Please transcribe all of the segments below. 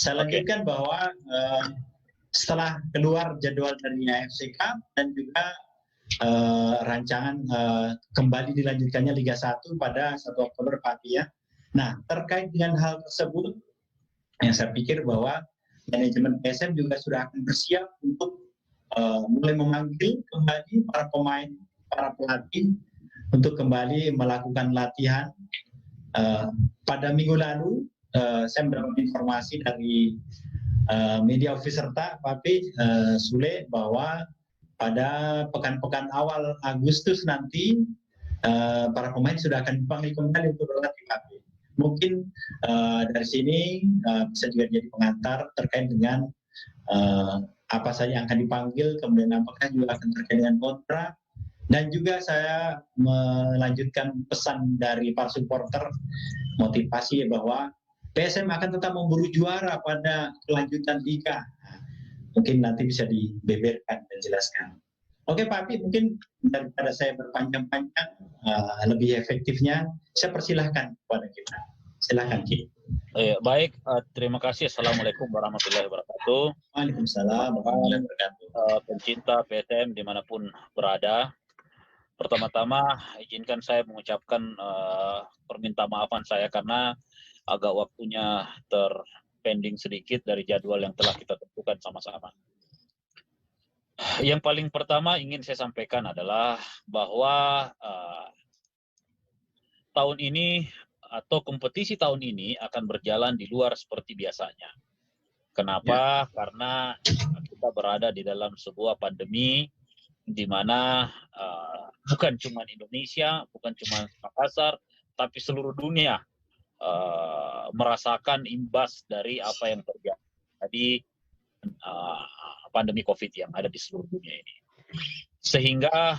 Saya Oke. lanjutkan bahwa setelah keluar jadwal dari AFC Cup dan juga rancangan kembali dilanjutkannya Liga 1 pada 1 Oktober Pak ya. Nah, terkait dengan hal tersebut, yang saya pikir bahwa manajemen PSM juga sudah akan bersiap untuk mulai memanggil kembali para pemain, para pelatih untuk kembali melakukan latihan. Pada minggu lalu, saya mendapat informasi dari media officer Pak Sule bahwa pada pekan-pekan awal Agustus nanti para pemain sudah akan dipanggil kembali untuk berlatih Pak. Mungkin dari sini bisa juga jadi pengantar terkait dengan apa saja yang akan dipanggil, kemudian apakah juga akan terkait dengan kontrak. Dan juga saya melanjutkan pesan dari para supporter motivasi bahwa PSM akan tetap memburu juara pada kelanjutan liga. Mungkin nanti bisa dibeberkan dan jelaskan. Oke Pak Pi, mungkin daripada saya berpanjang-panjang, lebih efektifnya saya persilahkan kepada kita. Silakan Ki. Baik, terima kasih. Assalamualaikum warahmatullahi wabarakatuh. Waalaikumsalam warahmatullahi wabarakatuh. Pencinta PSM dimanapun berada, pertama-tama izinkan saya mengucapkan permintaan maafan saya karena agak waktunya terpending sedikit dari jadwal yang telah kita tentukan sama-sama. Yang paling pertama ingin saya sampaikan adalah bahwa tahun ini atau kompetisi tahun ini akan berjalan di luar seperti biasanya. Kenapa? Karena kita berada di dalam sebuah pandemi di mana bukan cuma Indonesia, bukan cuma Makassar, tapi seluruh dunia merasakan imbas dari apa yang terjadi pandemi COVID yang ada di seluruh dunia ini. Sehingga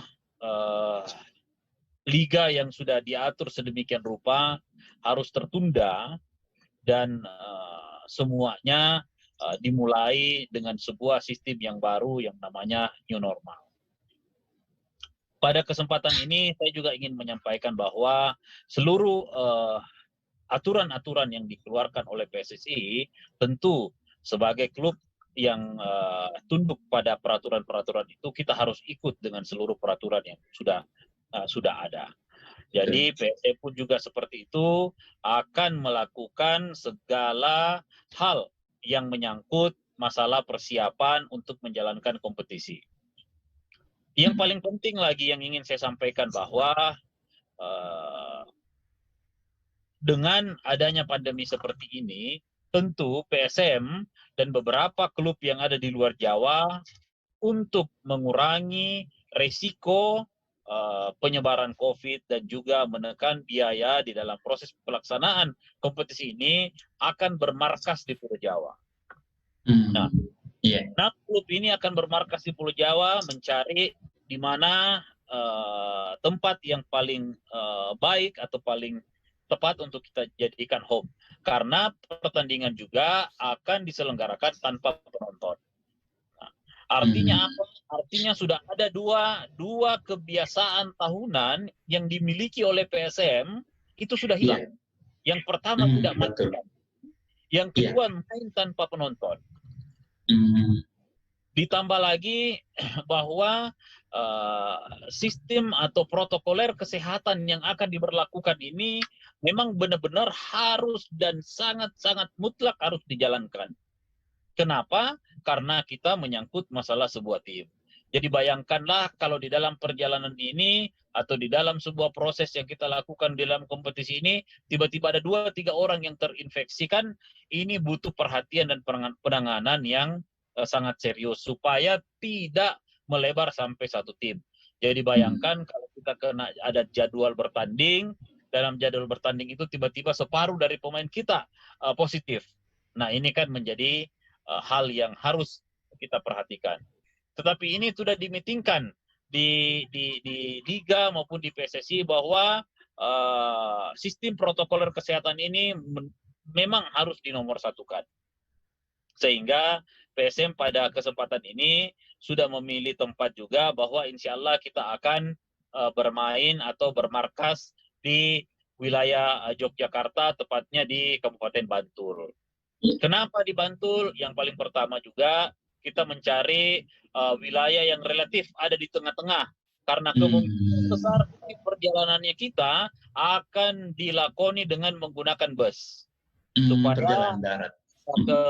liga yang sudah diatur sedemikian rupa harus tertunda dan semuanya dimulai dengan sebuah sistem yang baru yang namanya new normal. Pada kesempatan ini saya juga ingin menyampaikan bahwa seluruh aturan-aturan yang dikeluarkan oleh PSSI tentu sebagai klub yang tunduk pada peraturan-peraturan itu kita harus ikut dengan seluruh peraturan yang sudah ada. Jadi PSSI pun juga seperti itu akan melakukan segala hal yang menyangkut masalah persiapan untuk menjalankan kompetisi. Yang paling penting lagi yang ingin saya sampaikan bahwa dengan adanya pandemi seperti ini, tentu PSM dan beberapa klub yang ada di luar Jawa untuk mengurangi resiko penyebaran COVID dan juga menekan biaya di dalam proses pelaksanaan kompetisi ini akan bermarkas di Pulau Jawa. Nah, klub ini akan bermarkas di Pulau Jawa mencari di mana tempat yang paling baik atau paling tepat untuk kita jadikan home. Karena pertandingan juga akan diselenggarakan tanpa penonton. Nah, artinya apa? Artinya sudah ada dua kebiasaan tahunan yang dimiliki oleh PSM itu sudah hilang. Yang pertama tidak main, yang kedua main tanpa penonton. Ditambah lagi bahwa sistem atau protokoler kesehatan yang akan diberlakukan ini memang benar-benar harus dan sangat-sangat mutlak harus dijalankan. Kenapa? Karena kita menyangkut masalah sebuah tim. Jadi bayangkanlah kalau di dalam perjalanan ini atau di dalam sebuah proses yang kita lakukan di dalam kompetisi ini, tiba-tiba ada 2-3 orang yang terinfeksikan, ini butuh perhatian dan penanganan yang sangat serius supaya tidak melebar sampai satu tim. Jadi bayangkan kalau kita kena ada jadwal bertanding, dalam jadwal bertanding itu tiba-tiba separuh dari pemain kita positif. Nah ini kan menjadi hal yang harus kita perhatikan. Tetapi ini sudah dimitingkan di Liga maupun di PSSI bahwa sistem protokoler kesehatan ini memang harus dinomorsatukan. Sehingga PSM pada kesempatan ini sudah memilih tempat juga bahwa insya Allah kita akan bermain atau bermarkas di wilayah Yogyakarta, tepatnya di Kabupaten Bantul. Kenapa di Bantul? Yang paling pertama juga kita mencari wilayah yang relatif ada di tengah-tengah, karena kemungkinan besar perjalanannya kita akan dilakoni dengan menggunakan bus supaya Perjalanan darat. ke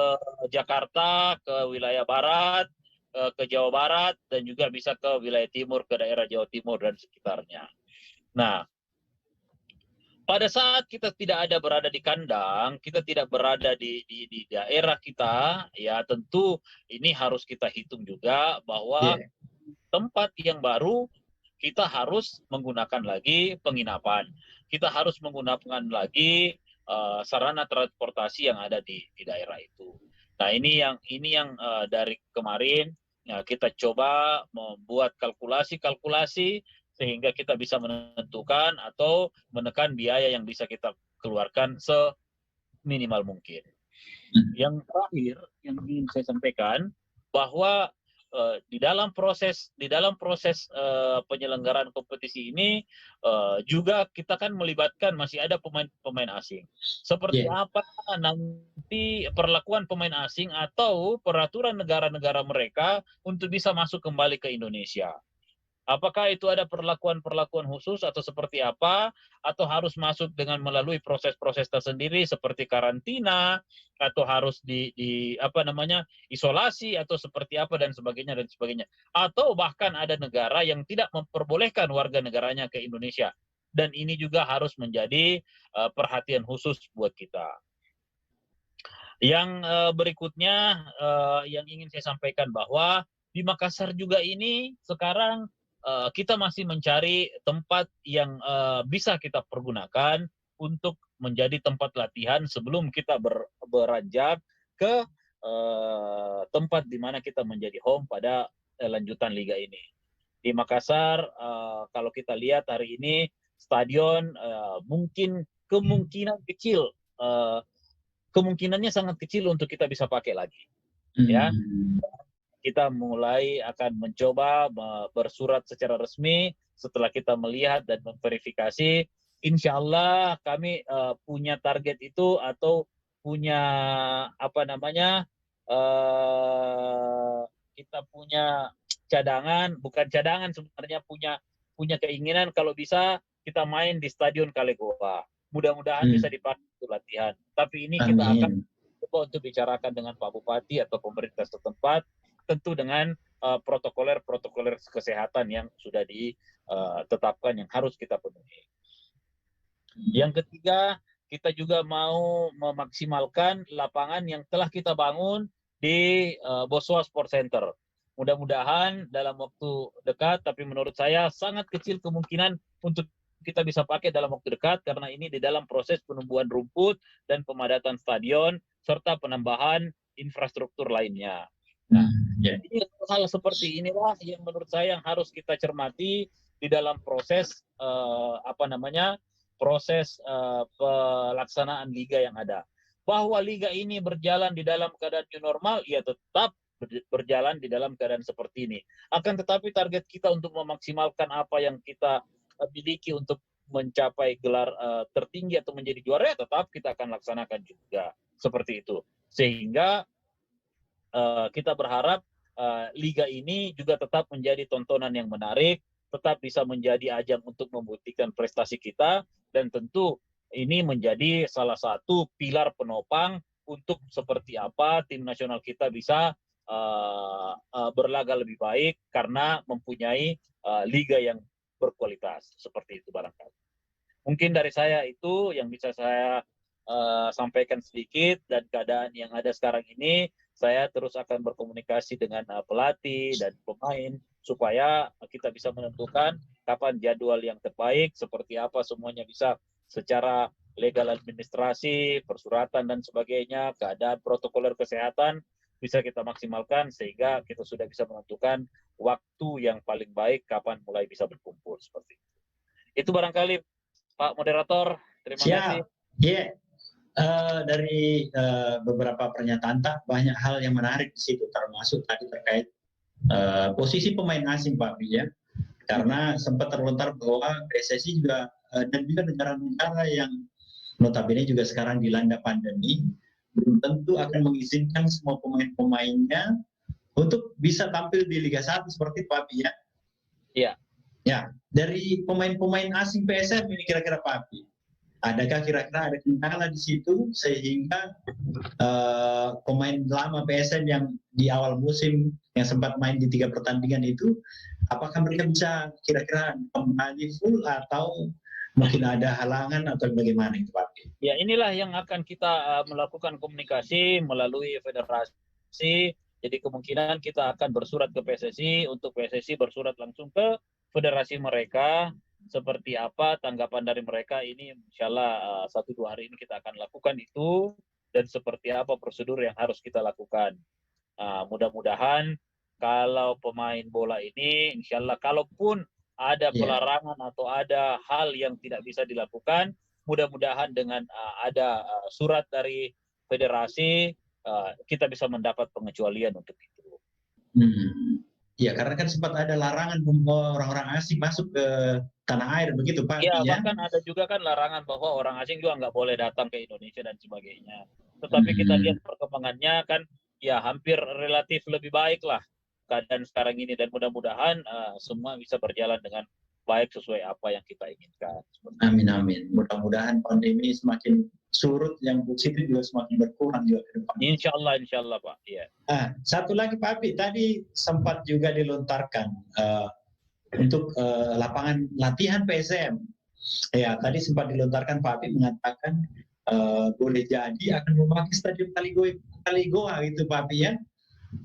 Jakarta, ke wilayah barat, ke Jawa Barat, dan juga bisa ke wilayah timur, ke daerah Jawa Timur dan sekitarnya. Nah, pada saat kita tidak ada berada di kandang, kita tidak berada di daerah kita, ya tentu ini harus kita hitung juga bahwa Yeah. tempat yang baru kita harus menggunakan lagi penginapan. Kita harus menggunakan lagi sarana transportasi yang ada di daerah itu. Nah, ini yang dari kemarin ya, kita coba membuat kalkulasi-kalkulasi sehingga kita bisa menentukan atau menekan biaya yang bisa kita keluarkan seminimal mungkin. Yang terakhir yang ingin saya sampaikan bahwa di dalam proses penyelenggaraan kompetisi ini juga kita kan melibatkan masih ada pemain asing. Seperti apa nanti perlakuan pemain asing atau peraturan negara-negara mereka untuk bisa masuk kembali ke Indonesia? Apakah itu ada perlakuan-perlakuan khusus atau seperti apa? Atau harus masuk dengan melalui proses-proses tersendiri seperti karantina atau harus isolasi atau seperti apa dan sebagainya dan sebagainya. Atau bahkan ada negara yang tidak memperbolehkan warga negaranya ke Indonesia. Dan ini juga harus menjadi perhatian khusus buat kita. Yang berikutnya yang ingin saya sampaikan bahwa di Makassar juga ini sekarang kita masih mencari tempat yang bisa kita pergunakan untuk menjadi tempat latihan sebelum kita beranjak ke tempat di mana kita menjadi home pada lanjutan liga ini. Di Makassar, kalau kita lihat hari ini stadion mungkin kemungkinannya sangat kecil untuk kita bisa pakai lagi. Ya, kita mulai akan mencoba bersurat secara resmi setelah kita melihat dan memverifikasi. Insya Allah kami punya target itu atau punya kita punya cadangan, bukan cadangan sebenarnya, punya keinginan kalau bisa kita main di Stadion Kalegoa. Mudah-mudahan bisa dipakai untuk latihan. Tapi ini kita akan coba untuk bicarakan dengan Pak Bupati atau pemerintah setempat, tentu dengan protokoler kesehatan yang sudah ditetapkan yang harus kita penuhi. Yang ketiga, kita juga mau memaksimalkan lapangan yang telah kita bangun di Boswa Sport Center. Mudah-mudahan dalam waktu dekat, tapi menurut saya sangat kecil kemungkinan untuk kita bisa pakai dalam waktu dekat karena ini di dalam proses penumbuhan rumput dan pemadatan stadion serta penambahan infrastruktur lainnya. Nah, ini hal seperti inilah yang menurut saya yang harus kita cermati di dalam proses proses pelaksanaan liga yang ada. Bahwa liga ini berjalan di dalam keadaan new normal, ya tetap berjalan di dalam keadaan seperti ini. Akan tetapi target kita untuk memaksimalkan apa yang kita miliki untuk mencapai gelar tertinggi atau menjadi juara, ya tetap kita akan laksanakan juga seperti itu. Sehingga kita berharap liga ini juga tetap menjadi tontonan yang menarik, tetap bisa menjadi ajang untuk membuktikan prestasi kita, dan tentu ini menjadi salah satu pilar penopang untuk seperti apa tim nasional kita bisa berlaga lebih baik karena mempunyai liga yang berkualitas. Seperti itu barangkali. Mungkin dari saya itu yang bisa saya sampaikan sedikit, dan keadaan yang ada sekarang ini saya terus akan berkomunikasi dengan pelatih dan pemain supaya kita bisa menentukan kapan jadwal yang terbaik, seperti apa semuanya bisa secara legal administrasi, persuratan dan sebagainya, keadaan protokoler kesehatan bisa kita maksimalkan sehingga kita sudah bisa menentukan waktu yang paling baik kapan mulai bisa berkumpul seperti itu. Itu barangkali Pak Moderator, terima kasih. Yeah. Dari beberapa pernyataan tak banyak hal yang menarik di situ, termasuk tadi terkait posisi pemain asing Pak ya, karena sempat terlontar bahwa PSSI juga dan juga negara-negara yang notabene juga sekarang dilanda pandemi belum tentu akan mengizinkan semua pemain-pemainnya untuk bisa tampil di Liga 1 seperti itu, Pak Abi, ya. Iya. Ya, dari pemain-pemain asing PSM ini kira-kira Pak Abi, adakah kira-kira ada kendala di situ sehingga pemain lama PSM yang di awal musim yang sempat main di 3 pertandingan itu, apakah mereka bisa kira-kira kembali full atau mungkin ada halangan atau bagaimana itu Pak? Ya, inilah yang akan kita melakukan komunikasi melalui federasi. Jadi kemungkinan kita akan bersurat ke PSSI, untuk PSSI bersurat langsung ke federasi mereka. Seperti apa tanggapan dari mereka ini, insya Allah 1-2 hari ini kita akan lakukan itu, dan seperti apa prosedur yang harus kita lakukan. Mudah-mudahan kalau pemain bola ini, insya Allah kalaupun ada pelarangan atau ada hal yang tidak bisa dilakukan, mudah-mudahan dengan ada surat dari federasi, kita bisa mendapat pengecualian untuk itu. Ya, karena kan sempat ada larangan orang-orang asing masuk ke tanah air, begitu Pak? Ya, bahkan ada juga kan larangan bahwa orang asing juga nggak boleh datang ke Indonesia dan sebagainya. Tetapi kita lihat perkembangannya kan, ya hampir relatif lebih baik lah keadaan sekarang ini, dan mudah-mudahan semua bisa berjalan dengan baik sesuai apa yang kita inginkan. Amin, amin. Mudah-mudahan pandemi semakin surut, yang positif juga semakin berkurang juga ke depan. Insya Allah Pak. Ya. Satu lagi Pak Abi, tadi sempat juga dilontarkan untuk lapangan latihan PSM. Ya, tadi sempat dilontarkan Pak Abi mengatakan boleh jadi akan memakai stadion Kaligoa gitu Pak Abi, ya?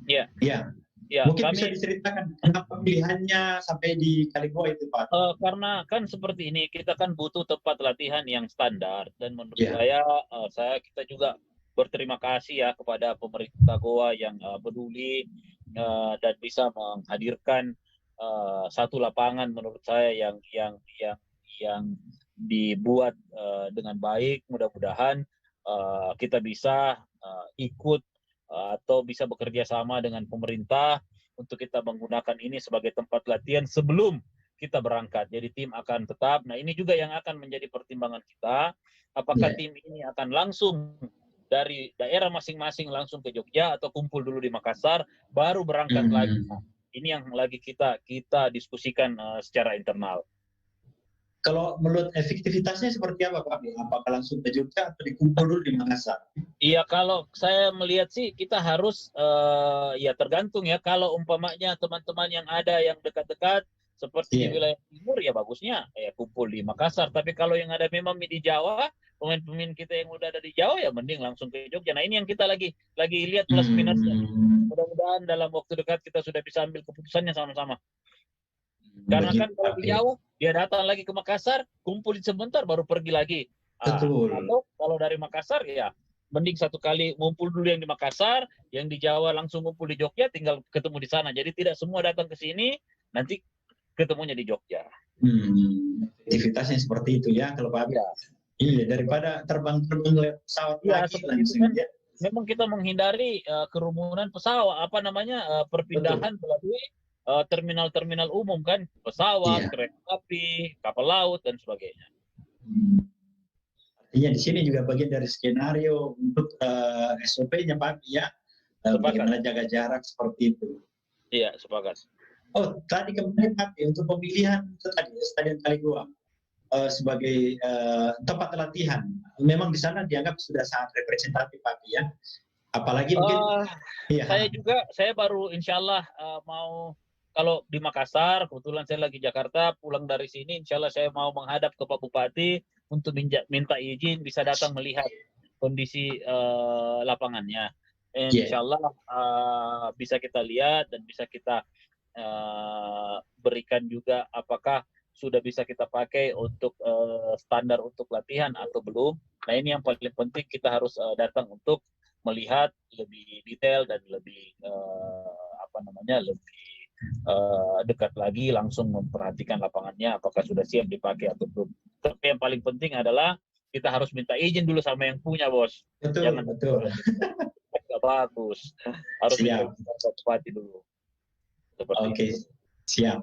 Iya. Ya. Ya, mungkin bisa diceritakan kenapa pilihannya sampai di Kaligoa itu Pak? Karena kan seperti ini, kita kan butuh tempat latihan yang standar, dan menurut kita juga berterima kasih ya kepada pemerintah Goa yang peduli dan bisa menghadirkan satu lapangan menurut saya yang dibuat dengan baik. Mudah-mudahan kita bisa ikut atau bisa bekerja sama dengan pemerintah untuk kita menggunakan ini sebagai tempat latihan sebelum kita berangkat. Jadi tim akan tetap. Nah, ini juga yang akan menjadi pertimbangan kita. Apakah tim ini akan langsung dari daerah masing-masing langsung ke Jogja, atau kumpul dulu di Makassar baru berangkat lagi. Nah, ini yang lagi kita diskusikan secara internal. Kalau menurut efektivitasnya seperti apa Pak? Apakah langsung ke Jogja atau dikumpul dulu di Makassar? Iya, kalau saya melihat sih kita harus ya tergantung ya. Kalau umpamanya teman-teman yang ada yang dekat-dekat seperti di wilayah timur, ya bagusnya ya kumpul di Makassar. Tapi kalau yang ada memang di Jawa, pemain-pemain kita yang udah ada di Jawa, ya mending langsung ke Jogja. Nah, ini yang kita lagi lihat plus minusnya. Mudah-mudahan dalam waktu dekat kita sudah bisa ambil keputusannya sama-sama. Karena kan kalau di Jawa, dia datang lagi ke Makassar, kumpulin sebentar, baru pergi lagi. Betul. Atau kalau dari Makassar, ya mending satu kali ngumpul dulu yang di Makassar, yang di Jawa langsung ngumpul di Jogja, tinggal ketemu di sana. Jadi tidak semua datang ke sini, nanti ketemunya di Jogja. Aktivitasnya seperti itu ya, kalau Pak. Iya, daripada terbang-terbang lewat pesawat lagi langsung kan, ya. Memang kita menghindari kerumunan pesawat, perpindahan melalui terminal-terminal umum kan, pesawat, kereta api, kapal laut dan sebagainya. Artinya di sini juga bagian dari skenario untuk SOP-nya Pak ya, bagaimana jaga jarak seperti itu. Iya, sepakat. Oh, tadi kembali Pak untuk pemilihan itu tadi Stadion Kaligoa sebagai tempat latihan. Memang di sana dianggap sudah sangat representatif Pak ya. Apalagi mungkin saya baru insya Allah mau, kalau di Makassar, kebetulan saya lagi Jakarta, pulang dari sini, insya Allah saya mau menghadap ke Pak Bupati untuk minta izin bisa datang melihat kondisi lapangannya. Insya Allah bisa kita lihat dan bisa kita berikan juga apakah sudah bisa kita pakai untuk standar untuk latihan atau belum. Nah, ini yang paling penting, kita harus datang untuk melihat lebih detail dan lebih lebih dekat lagi, langsung memperhatikan lapangannya apakah sudah siap dipakai atau belum. Tapi yang paling penting adalah kita harus minta izin dulu sama yang punya, Bos. Betul. Nggak bagus. Harus minta izin dulu. Oke, siap.